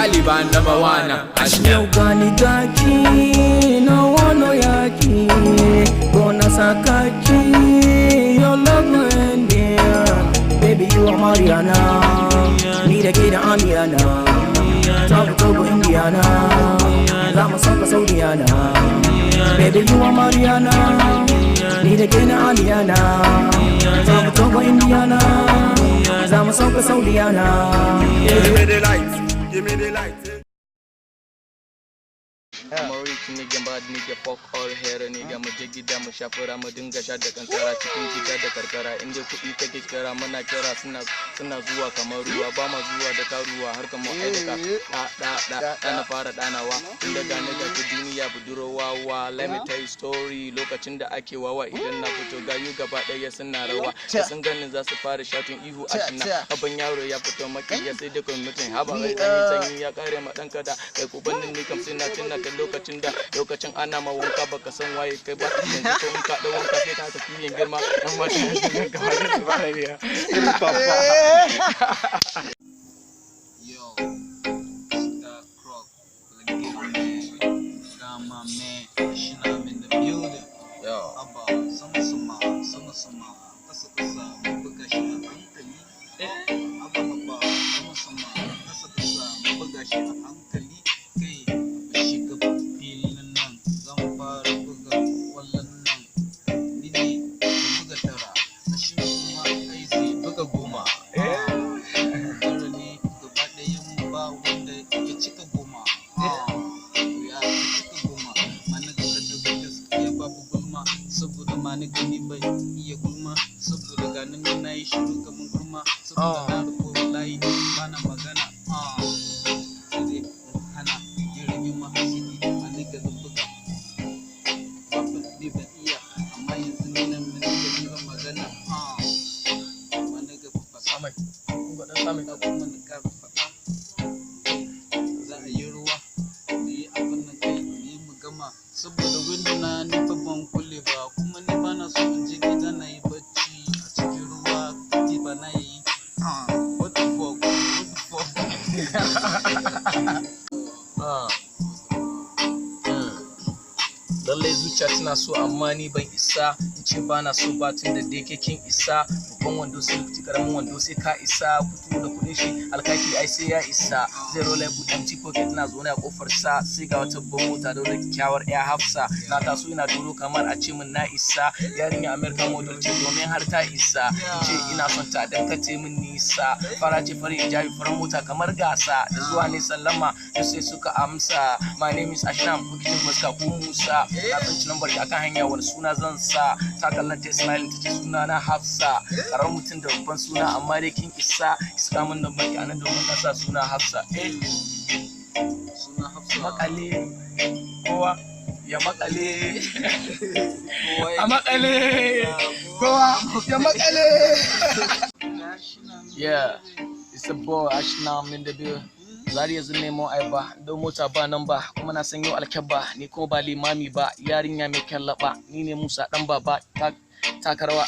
Taliban number one. Yau gani gaki na wano yaki, gonna sakaki. Your love no ending, baby you are Mariana. Need a kid Amiana, talk to Indiana. Lama Saka Saudiana, baby you are Mariana. Need a kid Amiana, talk to Indiana. Lama Saka Saudiana. Give me the light, give me the light. I'm a rich nigga, bad nigga, fuck all hair nigga. Mu je gida mu shafura mu dinga sha da kankara cikin gida da karkara. Inda kuɗi kake kira muna kira suna zuwa kamar ruwa, ba ma zuwa da karuwa har kamar aidaka na fara danawa. Inda gane da ku duniya budurwa wa. Let me tell you story, lokacin da ake wawa idan na fito gayu gaba ɗaya suna rawa. Da sun ganin za su fara shatun ihu a shina. Abin yaro ya fito makiya sai da kwamitin haba mai sanyi ya kare ma ɗan kada. Kai kubannin ni kam suna tunna lokacin ana ma wanka baka san waye kai ba yanzu ko in ka da wanka sai ka tafi yin girma dan ma sai ka fara su fara riya yo Star Croc got my man Shinam in the building yo abba sama kasa mu buga shi a hankali abba sama kasa mu buga shi a hankali saboda ma ni gani bai iya gulma saboda ganin na yi shiru kamar gulma saboda na rubo layi bana magana sai hana yin ma hasidi ma ni ga zubuga babban ne ban iya amma yanzu ne nan mun ga ba magana ma ni ga fafa samai kun ga dan samai ka kuma ni ka fafa za a yi ruwa ni abin nan kai ni mu gama saboda window na ni fa ban kulle ba kuma ni bana so in je gida na yi bacci a cikin ruwa kiti ba na yi what the fuck lallai zuciya tana so amma ni ban isa in ce bana so ba tun da dai kin isa babban wando sai kuti karamin wando sai ka isa kutu da kudin shi alkaki ai sai ya isa zero level empty pocket na zo ne a kofar sa sai ga wata babban mota da wani kyawar ya hafsa na taso ina duro kamar a ce min na isa yarinya American model ce domin har ta isa in ce ina son ta dan kace min nisa fara ce fari hijabi farar mota kamar gasa da zuwa ne sallama sai suka amsa my name is Ashnam kuke muska ko Musa na tsanci lambar akan hanya wani suna zan sa ta kallon ta smile ta ce suna na Hafsa karar mutum da babban suna amma dai kin isa iska min lambar ki anan domin ka sa suna Hafsa suna Hafsa makale kowa ya makale a makale kowa ya makale yeah it's a boy Ashnam in the building zari yanzu nemo ai ba don mota ba nan ba kuma na san yau alkyabba ni kuma ba limami ba yarinya mai kallaba ni ne Musa dan baba takarwa